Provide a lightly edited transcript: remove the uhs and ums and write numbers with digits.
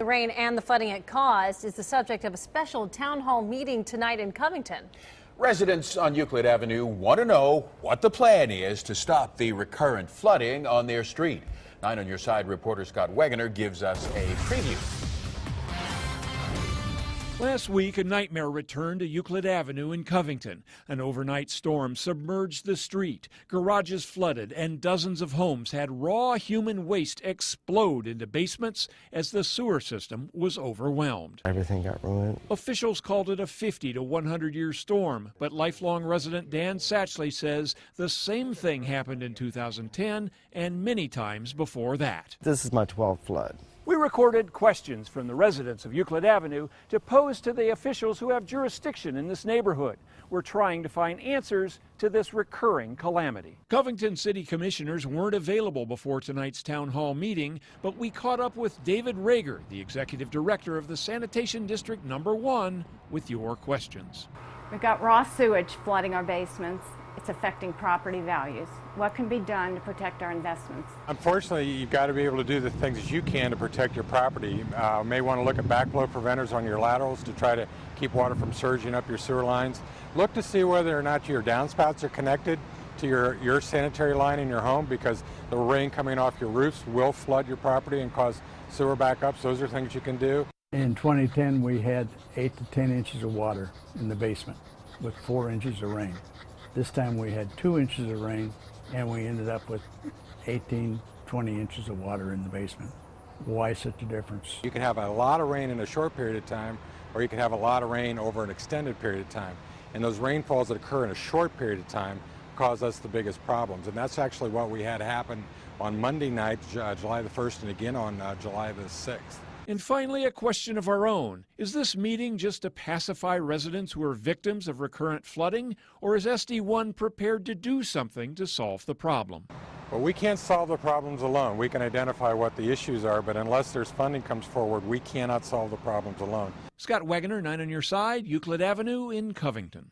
The rain and the flooding it caused is the subject of a special town hall meeting tonight in Covington. Residents on Euclid Avenue want to know what the plan is to stop the recurrent flooding on their street. 9 on Your Side reporter Scott Wegener gives us a preview. Last week, a nightmare returned to Euclid Avenue in Covington. An overnight storm submerged the street. Garages flooded, and dozens of homes had raw human waste explode into basements as the sewer system was overwhelmed. Everything got ruined. Officials called it a 50 to 100-year storm, but lifelong resident Dan Satchley says the same thing happened in 2010 and many times before that. This is my 12th flood. We recorded questions from the residents of Euclid Avenue to pose to the officials who have jurisdiction in this neighborhood. We're trying to find answers to this recurring calamity. Covington City Commissioners weren't available before tonight's town hall meeting, but we caught up with David Rager, the executive director of the Sanitation District Number 1, with your questions. We've got raw sewage flooding our basements. It's affecting property values. What can be done to protect our investments? Unfortunately, you've got to be able to do the things that you can to protect your property. You may want to look at backflow preventers on your laterals to try to keep water from surging up your sewer lines. Look to see whether or not your downspouts are connected to your sanitary line in your home, because the rain coming off your roofs will flood your property and cause sewer backups. Those are things you can do. In 2010, we had 8 to 10 inches of water in the basement with 4 inches of rain. This time we had 2 inches of rain, and we ended up with 18, 20 inches of water in the basement. Why such a difference? You can have a lot of rain in a short period of time, or you can have a lot of rain over an extended period of time. And those rainfalls that occur in a short period of time cause us the biggest problems. And that's actually what we had happen on Monday night, July the 1st, and again on July the 6th. And finally, a question of our own. Is this meeting just to pacify residents who are victims of recurrent flooding, or is SD1 prepared to do something to solve the problem? Well, we can't solve the problems alone. We can identify what the issues are, but unless there's funding comes forward, we cannot solve the problems alone. Scott Wegener, 9 on Your Side, Euclid Avenue in Covington.